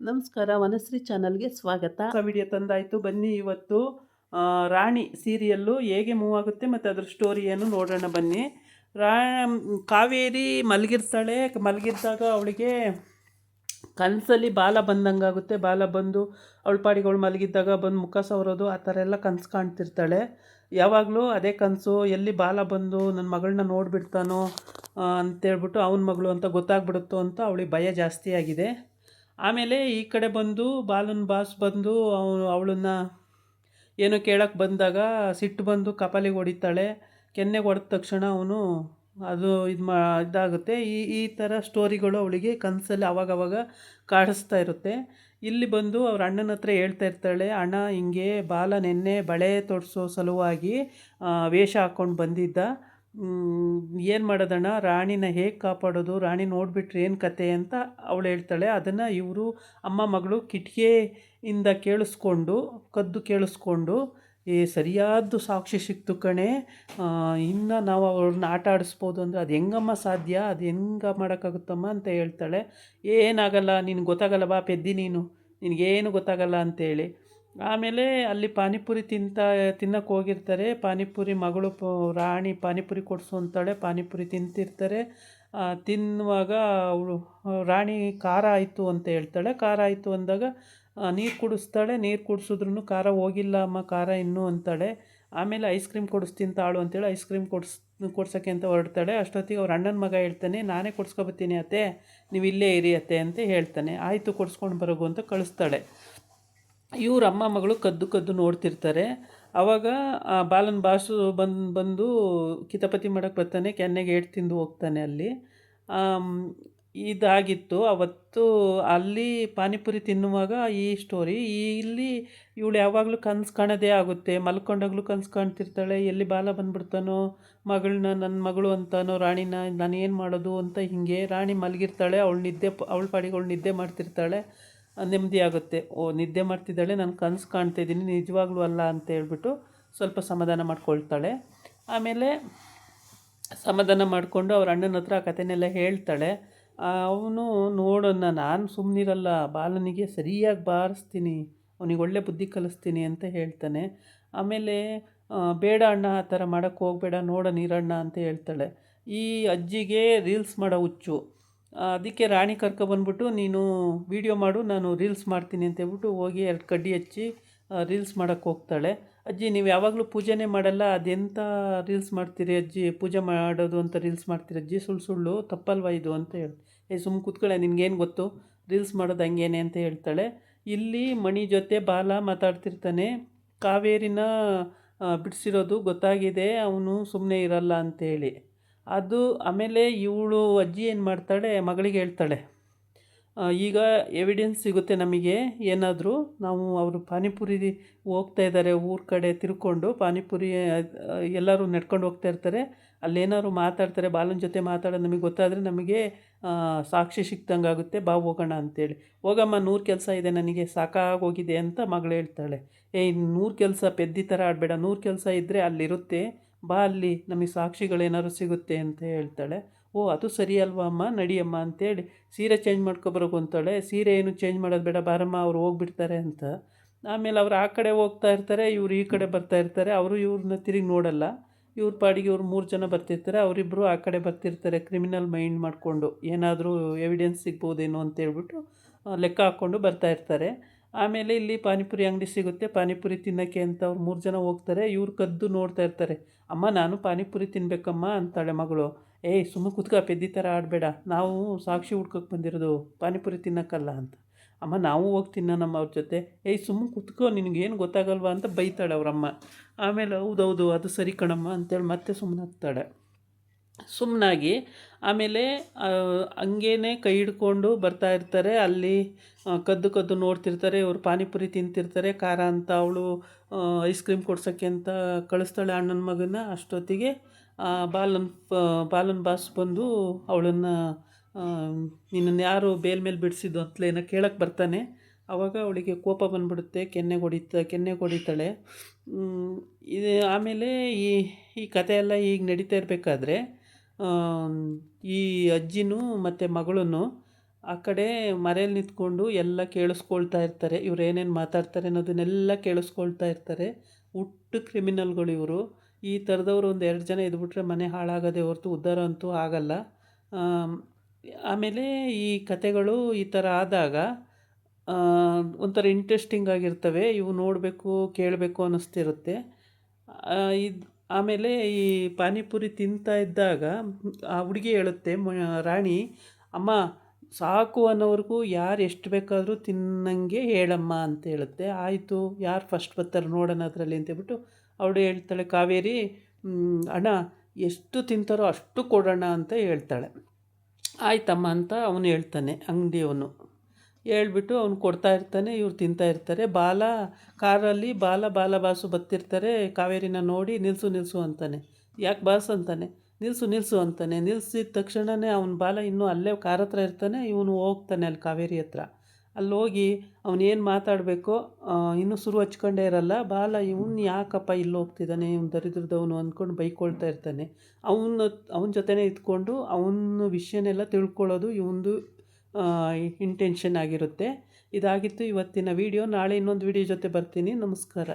ನಮಸ್ಕಾರ, ವನಶ್ರೀ ಚಾನಲ್ಗೆ ಸ್ವಾಗತ. ವಿಡಿಯೋ ತಂದಾಯಿತು. ಬನ್ನಿ ಇವತ್ತು ರಾಣಿ ಸೀರಿಯಲ್ಲು ಹೇಗೆ ಮೂವ್ ಆಗುತ್ತೆ ಮತ್ತು ಅದ್ರ ಸ್ಟೋರಿ ಏನು ನೋಡೋಣ ಬನ್ನಿ. ಕಾವೇರಿ ಮಲಗಿದ್ದಾಗ ಅವಳಿಗೆ ಕನಸಲ್ಲಿ ಬಾಲ ಬಂದಂಗಾಗುತ್ತೆ. ಬಾಲ ಬಂದು ಅವಳ ಪಾಡಿಗೆ ಅವಳು ಮಲಗಿದ್ದಾಗ ಬಂದು ಮುಖ ಸವರೋದು ಆ ಥರ ಎಲ್ಲ ಕನಸು ಕಾಣ್ತಿರ್ತಾಳೆ. ಯಾವಾಗಲೂ ಅದೇ ಕನಸು, ಎಲ್ಲಿ ಬಾಲ ಬಂದು ನನ್ನ ಮಗಳನ್ನ ನೋಡಿಬಿಡ್ತಾನೋ ಅಂತೇಳ್ಬಿಟ್ಟು ಅವನ ಮಗಳು ಅಂತ ಗೊತ್ತಾಗ್ಬಿಡುತ್ತೋ ಅಂತ ಅವಳಿಗೆ ಭಯ ಜಾಸ್ತಿ ಆಗಿದೆ. ಆಮೇಲೆ ಈ ಕಡೆ ಬಂದು ಬಾಲನ್ ಬಾಸ್ ಬಂದು ಅವಳನ್ನು ಏನೋ ಕೇಳೋಕ್ಕೆ ಬಂದಾಗ ಸಿಟ್ಟು ಬಂದು ಕಪಾಲಿಗೆ ಹೊಡಿತಾಳೆ. ಕೆನ್ನೆಗೆ ಹೊಡೆದ ತಕ್ಷಣ ಅವನು ಅದು ಇದಾಗುತ್ತೆ. ಈ ಥರ ಸ್ಟೋರಿಗಳು ಅವಳಿಗೆ ಕನಸಲ್ಲಿ ಆವಾಗವಾಗ ಕಾಡಿಸ್ತಾ ಇರುತ್ತೆ. ಇಲ್ಲಿ ಬಂದು ಅವ್ರ ಅಣ್ಣನ ಹತ್ರ ಹೇಳ್ತಾ ಇರ್ತಾಳೆ, ಅಣ್ಣ ಹಿಂಗೆ ಬಾಲ ನೆನ್ನೆ ಬಳೆ ತೊಡಿಸೋ ಸಲುವಾಗಿ ವೇಷ ಹಾಕ್ಕೊಂಡು ಬಂದಿದ್ದ. ಏನು ಮಾಡೋದಣ್ಣ, ರಾಣಿನ ಹೇಗೆ ಕಾಪಾಡೋದು, ರಾಣಿ ನೋಡಿಬಿಟ್ರೆ ಏನು ಕತೆ ಅಂತ ಅವಳು ಹೇಳ್ತಾಳೆ. ಅದನ್ನು ಇವರು ಅಮ್ಮ ಮಗಳು ಕಿಟಕಿಯಿಂದ ಕದ್ದು ಕೇಳಿಸ್ಕೊಂಡು ಸರಿಯಾದ ಸಾಕ್ಷಿ ಸಿಕ್ತು ಕಣೆ, ಇನ್ನು ನಾವು ಅವ್ರನ್ನ ಆಟ ಆಡಿಸ್ಬೋದು ಅಂದರೆ ಅದು ಹೆಂಗಮ್ಮ ಸಾಧ್ಯ, ಅದು ಹೆಂಗೆ ಮಾಡೋಕ್ಕಾಗುತ್ತಮ್ಮ ಅಂತ ಹೇಳ್ತಾಳೆ. ಏನಾಗಲ್ಲ, ನಿನಗೆ ಗೊತ್ತಾಗಲ್ಲ, ಬಾ ಪೆದ್ದಿ ನೀನು, ನಿನಗೇನು ಗೊತ್ತಾಗಲ್ಲ ಅಂತೇಳಿ. ಆಮೇಲೆ ಅಲ್ಲಿ ಪಾನಿಪುರಿ ತಿನ್ನಕ್ಕೆ ಹೋಗಿರ್ತಾರೆ. ಪಾನಿಪುರಿ ಮಗಳು ರಾಣಿ ಪಾನಿಪುರಿ ಕೊಡಿಸು ಅಂತಾಳೆ. ಪಾನಿಪುರಿ ತಿಂತಿರ್ತಾರೆ. ತಿನ್ನುವಾಗ ಅವಳು ರಾಣಿ ಖಾರ ಆಯಿತು ಅಂತ ಹೇಳ್ತಾಳೆ. ಖಾರ ಆಯಿತು ಅಂದಾಗ ನೀರು ಕುಡಿಸ್ತಾಳೆ. ನೀರು ಕುಡಿಸಿದ್ರೂ ಖಾರ ಹೋಗಿಲ್ಲ ಅಮ್ಮ, ಖಾರ ಇನ್ನೂ ಅಂತಾಳೆ. ಆಮೇಲೆ ಐಸ್ ಕ್ರೀಮ್ ಕೊಡಿಸ್ತೀನಿ ತಾಳು ಅಂತೇಳಿ ಐಸ್ ಕ್ರೀಮ್ ಕೊಡ್ಸೋಕ್ಕೆ ಅಂತ ಹೊರಡ್ತಾಳೆ. ಅಷ್ಟೊತ್ತಿಗೆ ಅವ್ರ ಅಣ್ಣನ ಮಗ ಹೇಳ್ತಾನೆ, ನಾನೇ ಕೊಡಿಸ್ಕೊಬತ್ತೀನಿ ಅತ್ತೆ, ನೀವು ಇಲ್ಲೇ ಇರಿ ಅತ್ತೆ ಅಂತ ಹೇಳ್ತಾನೆ. ಆಯಿತು ಕೊಡಿಸ್ಕೊಂಡು ಬರೋಗು ಅಂತ ಕಳಿಸ್ತಾಳೆ. ಇವ್ರ ಅಮ್ಮ ಮಗಳು ಕದ್ದು ನೋಡ್ತಿರ್ತಾರೆ. ಆವಾಗ ಬಾಲನ್ ಬಾಸು ಬಂದು ಕಿತಾಪತಿ ಮಾಡೋಕ್ಕೆ ಬರ್ತಾನೆ. ಕೆನ್ನೆಗೆ ಏಟು ತಿಂದು ಹೋಗ್ತಾನೆ. ಅಲ್ಲಿ ಇದಾಗಿತ್ತು ಅವತ್ತು. ಅಲ್ಲಿ ಪಾನಿಪುರಿ ತಿನ್ನುವಾಗ ಈ ಸ್ಟೋರಿ. ಇಲ್ಲಿ ಇವಳು ಯಾವಾಗಲೂ ಕನಸು ಕಾಣೋದೇ ಆಗುತ್ತೆ. ಮಲ್ಕೊಂಡಾಗಲೂ ಕನಸು ಕಾಣ್ತಿರ್ತಾಳೆ. ಎಲ್ಲಿ ಬಾಲ ಬಂದುಬಿಡ್ತಾನೋ, ಮಗಳನ್ನ ನನ್ನ ಮಗಳು ಅಂತಾನೋ, ರಾಣಿನ ನಾನು ಏನು ಮಾಡೋದು ಅಂತ. ಹೀಗೆ ರಾಣಿ ಮಲಗಿರ್ತಾಳೆ. ಅವಳ ಪಾಡಿಗೆ ಅವಳು ನಿದ್ದೆ ಮಾಡ್ತಿರ್ತಾಳೆ. ನೆಮ್ಮದಿ ಆಗುತ್ತೆ. ನಿದ್ದೆ ಮಾಡ್ತಿದ್ದಾಳೆ, ನಾನು ಕನಸು ಕಾಣ್ತಾಯಿದ್ದೀನಿ, ನಿಜವಾಗ್ಲೂ ಅಲ್ಲ ಅಂತ ಹೇಳ್ಬಿಟ್ಟು ಸ್ವಲ್ಪ ಸಮಾಧಾನ ಮಾಡ್ಕೊಳ್ತಾಳೆ. ಆಮೇಲೆ ಸಮಾಧಾನ ಮಾಡಿಕೊಂಡು ಅವ್ರ ಅಣ್ಣನ ಹತ್ರ ಆ ಕಥೆನೆಲ್ಲ ಹೇಳ್ತಾಳೆ. ಅವನು ನೋಡೋಣ, ನಾನು ಸುಮ್ಮನಿರಲ್ಲ, ಬಾಲನಿಗೆ ಸರಿಯಾಗಿ ಬಾರಿಸ್ತೀನಿ, ಅವನಿಗೆ ಒಳ್ಳೆ ಬುದ್ಧಿ ಕಲಿಸ್ತೀನಿ ಅಂತ ಹೇಳ್ತಾನೆ. ಆಮೇಲೆ ಬೇಡ ಅಣ್ಣ, ಆ ಥರ ಮಾಡೋಕ್ಕೆ ಹೋಗಬೇಡ, ನೋಡೋಣ ಇರಣ್ಣ ಅಂತ ಹೇಳ್ತಾಳೆ. ಈ ಅಜ್ಜಿಗೆ ರೀಲ್ಸ್ ಮಾಡೋ ಹುಚ್ಚು. ಅದಕ್ಕೆ ರಾಣಿ ಕರ್ಕೊಬಂದ್ಬಿಟ್ಟು ನೀನು ವೀಡಿಯೋ ಮಾಡು, ನಾನು ರೀಲ್ಸ್ ಮಾಡ್ತೀನಿ ಅಂತ ಹೇಳ್ಬಿಟ್ಟು ಹೋಗಿ 2 ಕಡ್ಡಿ ಹಚ್ಚಿ ರೀಲ್ಸ್ ಮಾಡೋಕ್ಕೆ ಹೋಗ್ತಾಳೆ. ಅಜ್ಜಿ ನೀವು ಯಾವಾಗಲೂ ಪೂಜೆನೇ ಮಾಡಲ್ಲ, ಅದೆಂಥ ರೀಲ್ಸ್ ಮಾಡ್ತೀರಿ ಅಜ್ಜಿ, ಪೂಜೆ ಮಾಡೋದು ಅಂತ ರೀಲ್ಸ್ ಮಾಡ್ತೀರಿ ಅಜ್ಜಿ, ಸುಳ್ಳು ತಪ್ಪಲ್ವ ಇದು ಅಂತ ಹೇಳಿ. ಸುಮ್ಮನೆ ಕೂತ್ಕೊಳ್ಳೆ, ನಿನಗೇನು ಗೊತ್ತು ರೀಲ್ಸ್ ಮಾಡೋದು ಹಂಗೇನೆ ಅಂತ ಹೇಳ್ತಾಳೆ. ಇಲ್ಲಿ ಮಣಿ ಜೊತೆ ಬಾಲ ಮಾತಾಡ್ತಿರ್ತಾನೆ. ಕಾವೇರಿನ ಬಿಡಿಸಿರೋದು ಗೊತ್ತಾಗಿದೆ, ಅವನು ಸುಮ್ಮನೆ ಇರಲ್ಲ ಅಂತೇಳಿ. ಅದು ಆಮೇಲೆ ಇವಳು ಅಜ್ಜಿ ಏನು ಮಾಡ್ತಾಳೆ, ಮಗಳಿಗೆ ಹೇಳ್ತಾಳೆ, ಈಗ ಎವಿಡೆನ್ಸ್ ಸಿಗುತ್ತೆ ನಮಗೆ ಏನಾದರೂ, ನಾವು ಅವರು ಪಾನಿಪುರಿ ಹೋಗ್ತಾ ಇದ್ದಾರೆ ಊರ ಕಡೆ ತಿರ್ಕೊಂಡು, ಪಾನಿಪುರಿ ಎಲ್ಲರೂ ನಡ್ಕೊಂಡು ಹೋಗ್ತಾ ಇರ್ತಾರೆ, ಅಲ್ಲೇನಾದ್ರು ಮಾತಾಡ್ತಾರೆ, ಬಾಲನ ಜೊತೆ ಮಾತಾಡೋದು ನಮಗೆ ಗೊತ್ತಾದರೆ ನಮಗೆ ಸಾಕ್ಷಿ ಸಿಕ್ತಂಗೆ ಆಗುತ್ತೆ, ಬಾ ಹೋಗೋಣ ಅಂತೇಳಿ. ಹೋಗಮ್ಮ, 100 ಕೆಲಸ ಇದೆ ನನಗೆ, ಸಾಕಾಗೋಗಿದೆ ಅಂತ ಮಗಳು ಹೇಳ್ತಾಳೆ. 100 ಕೆಲಸ ಪೆದ್ದಿ ಥರ ಆಡಬೇಡ, 100 ಕೆಲಸ ಇದ್ದರೆ ಅಲ್ಲಿರುತ್ತೆ, ಬಾ ಅಲ್ಲಿ ನಮಗೆ ಸಾಕ್ಷಿಗಳೇನಾದ್ರು ಸಿಗುತ್ತೆ ಅಂತ ಹೇಳ್ತಾಳೆ. ಅದು ಸರಿ ಅಲ್ವಾ ಅಮ್ಮ, ನಡಿಯಮ್ಮ ಅಂತೇಳಿ ಸೀರೆ ಚೇಂಜ್ ಮಾಡ್ಕೊಬರೋಕು ಅಂತಾಳೆ. ಸೀರೆ ಏನು ಚೇಂಜ್ ಮಾಡೋದು ಬೇಡ, ಬಾರಮ್ಮ ಅವ್ರು ಹೋಗ್ಬಿಡ್ತಾರೆ ಅಂತ. ಆಮೇಲೆ ಅವ್ರು ಆ ಕಡೆ ಹೋಗ್ತಾ ಇರ್ತಾರೆ, ಇವ್ರು ಈ ಕಡೆ ಬರ್ತಾ ಇರ್ತಾರೆ. ಅವರು ಇವ್ರನ್ನ ತಿರುಗಿ ನೋಡಲ್ಲ. ಇವ್ರ ಪಾಡಿಗೆ ಇವ್ರು 3 ಜನ ಬರ್ತಿರ್ತಾರೆ. ಅವರಿಬ್ಬರು ಆ ಕಡೆ ಬರ್ತಿರ್ತಾರೆ, ಕ್ರಿಮಿನಲ್ ಮೈಂಡ್ ಮಾಡಿಕೊಂಡು ಏನಾದರೂ ಎವಿಡೆನ್ಸ್ ಸಿಗ್ಬೋದೇನೋ ಅಂತೇಳ್ಬಿಟ್ಟು ಲೆಕ್ಕ ಹಾಕ್ಕೊಂಡು ಬರ್ತಾ ಇರ್ತಾರೆ. ಆಮೇಲೆ ಇಲ್ಲಿ ಪಾನಿಪುರಿ ಅಂಗಡಿ ಸಿಗುತ್ತೆ. ಪಾನಿಪುರಿ ತಿನ್ನೋಕ್ಕೆ ಅಂತ ಅವ್ರು 3 ಜನ ಹೋಗ್ತಾರೆ. ಇವ್ರು ಕದ್ದು ನೋಡ್ತಾ ಇರ್ತಾರೆ. ಅಮ್ಮ, ನಾನು ಪಾನಿಪುರಿ ತಿನ್ನಬೇಕಮ್ಮ ಅಂತಾಳೆ ಮಗಳು. ಸುಮ್ಮನೆ ಕುತ್ಕ, ಪೆದ್ದಿ ಥರ ಆಡಬೇಡ, ನಾವು ಸಾಕ್ಷಿ ಹುಡ್ಕೋಕ್ಕೆ ಬಂದಿರೋದು, ಪಾನಿಪುರಿ ತಿನ್ನೋಕ್ಕಲ್ಲ ಅಂತ. ಅಮ್ಮ, ನಾವು ಹೋಗಿ ತಿನ್ನೋಣಮ್ಮ ಅವ್ರ ಜೊತೆ. ಸುಮ್ಮನೆ ಕುತ್ಕೋ, ನಿನಗೇನು ಗೊತ್ತಾಗಲ್ವಾ ಅಂತ ಬೈತಾಳೆ ಅವರಮ್ಮ. ಆಮೇಲೆ ಹೌದೌದು ಅದು ಸರಿ ಕಣಮ್ಮ ಅಂತೇಳಿ ಮತ್ತೆ ಸುಮ್ಮನಾಗ್ತಾಳೆ. ಸುಮ್ಮನಾಗಿ ಆಮೇಲೆ ಹಂಗೇನೆ ಕೈ ಹಿಡ್ಕೊಂಡು ಬರ್ತಾ ಇರ್ತಾರೆ. ಅಲ್ಲಿ ಕದ್ದು ನೋಡ್ತಿರ್ತಾರೆ. ಇವರು ಪಾನಿಪುರಿ ತಿಂತಿರ್ತಾರೆ. ಖಾರ ಅಂತ ಅವಳು ಐಸ್ ಕ್ರೀಮ್ ಕೊಡ್ಸೋಕ್ಕೆ ಅಂತ ಕಳಿಸ್ತಾಳೆ ಅಣ್ಣನ ಮಗನ. ಅಷ್ಟೊತ್ತಿಗೆ ಬಾಲನ್ ಬಾಸ್ ಬಂದು ಅವಳನ್ನು ನಿನ್ನನ್ನು ಯಾರು ಬೇಲ್ ಮೇಲೆ ಬಿಡಿಸಿದ್ದು ಅಂತಲೇನೋ ಕೇಳಕ್ಕೆ ಬರ್ತಾನೆ. ಆವಾಗ ಅವಳಿಗೆ ಕೋಪ ಬಂದುಬಿಡುತ್ತೆ, ಕೆನ್ನೆ ಹೊಡಿತಾಳೆ. ಇದು ಆಮೇಲೆ ಈ ಕಥೆ ಎಲ್ಲ ಈಗ ನಡೀತಾ ಇರಬೇಕಾದ್ರೆ ಈ ಅಜ್ಜಿನೂ ಮತ್ತು ಮಗಳೂ ಆ ಕಡೆ ಮರೆಯಲ್ಲಿ ನಿಂತ್ಕೊಂಡು ಎಲ್ಲ ಕೇಳಿಸ್ಕೊಳ್ತಾ ಇರ್ತಾರೆ. ಇವ್ರು ಏನೇನು ಮಾತಾಡ್ತಾರೆ ಅನ್ನೋದನ್ನೆಲ್ಲ ಕೇಳಿಸ್ಕೊಳ್ತಾ ಇರ್ತಾರೆ. ಹುಟ್ಟು ಕ್ರಿಮಿನಲ್ಗಳು ಇವರು. ಈ ಥರದವ್ರು ಒಂದು 2 ಜನ ಇದ್ಬಿಟ್ರೆ ಮನೆ ಹಾಳಾಗೋದೇ ಹೊರತು ಉದ್ಧಾರ ಅಂತೂ ಆಗಲ್ಲ. ಆಮ್, ಆಮೇಲೆ ಈ ಕಥೆಗಳು ಈ ಥರ ಆದಾಗ ಒಂಥರ ಇಂಟ್ರೆಸ್ಟಿಂಗ್ ಆಗಿರ್ತವೆ. ಇವು ನೋಡಬೇಕು, ಕೇಳಬೇಕು ಅನ್ನಿಸ್ತಿರುತ್ತೆ. ಇದು ಆಮೇಲೆ ಈ ಪಾನಿಪುರಿ ತಿಂತಾ ಇದ್ದಾಗ ಆ ಹುಡುಗಿ ಹೇಳುತ್ತೆ, ರಾಣಿ, ಅಮ್ಮ ಸಾಕು ಅನ್ನೋವರೆಗೂ ಯಾರು ಎಷ್ಟು ಬೇಕಾದರೂ ತಿನ್ನಂಗೆ ಹೇಳಮ್ಮ ಅಂತ ಹೇಳುತ್ತೆ. ಆಯಿತು, ಯಾರು ಫಸ್ಟ್ ಬರ್ತಾರೆ ನೋಡೋಣ ಅದರಲ್ಲಿ ಅಂತೇಳ್ಬಿಟ್ಟು ಅವಳು ಹೇಳ್ತಾಳೆ, ಕಾವೇರಿ, ಅಣ್ಣ ಎಷ್ಟು ತಿಂತಾರೋ ಅಷ್ಟು ಕೊಡೋಣ ಅಂತ ಹೇಳ್ತಾಳೆ. ಆಯ್ತಮ್ಮ ಅಂತ ಅವನು ಹೇಳ್ತಾನೆ, ಅಂಗಡಿಯವನು ಹೇಳ್ಬಿಟ್ಟು ಅವ್ನು ಕೊಡ್ತಾ ಇರ್ತಾನೆ. ಇವ್ರು ತಿಂತಾ ಇರ್ತಾರೆ. ಕಾರಲ್ಲಿ ಬಾಲ ಬಾಸು ಬರ್ತಿರ್ತಾರೆ. ಕಾವೇರಿನ ನೋಡಿ ನಿಲ್ಲಿಸು ನಿಲ್ಲಿಸು ಅಂತಾನೆ. ಯಾಕೆ ಬಾಸ್ ಅಂತಾನೆ. ನಿಲ್ಲಿಸು ಅಂತಾನೆ. ನಿಲ್ಲಿಸಿದ ತಕ್ಷಣವೇ ಅವ್ನ ಬಾಲ ಇನ್ನೂ ಅಲ್ಲೇ ಕಾರ್ ಹತ್ರ ಇರ್ತಾನೆ. ಇವನು ಹೋಗ್ತಾನೆ ಅಲ್ಲಿ ಕಾವೇರಿ ಹತ್ರ. ಅಲ್ಲಿ ಹೋಗಿ ಅವನೇನು ಮಾತಾಡಬೇಕೋ ಇನ್ನೂ ಶುರು ಹಚ್ಕೊಂಡೇ ಇರಲ್ಲ. ಇವನು ಯಾಕಪ್ಪ ಇಲ್ಲಿ ಹೋಗ್ತಿದ್ದಾನೆ, ಇವ್ನು ದರಿದ್ರದವನು ಅಂದ್ಕೊಂಡು ಬೈಕೊಳ್ತಾ ಇರ್ತಾನೆ. ಅವನ ಜೊತೆನೇ ಇದ್ಕೊಂಡು ಅವನ ವಿಷಯನೆಲ್ಲ ತಿಳ್ಕೊಳ್ಳೋದು ಇವಂದು ಇಂಟೆನ್ಷನ್ ಆಗಿರುತ್ತೆ. ಇದಾಗಿತ್ತು ಇವತ್ತಿನ ವೀಡಿಯೋ. ನಾಳೆ ಇನ್ನೊಂದು ವೀಡಿಯೋ ಜೊತೆ ಬರ್ತೀನಿ. ನಮಸ್ಕಾರ.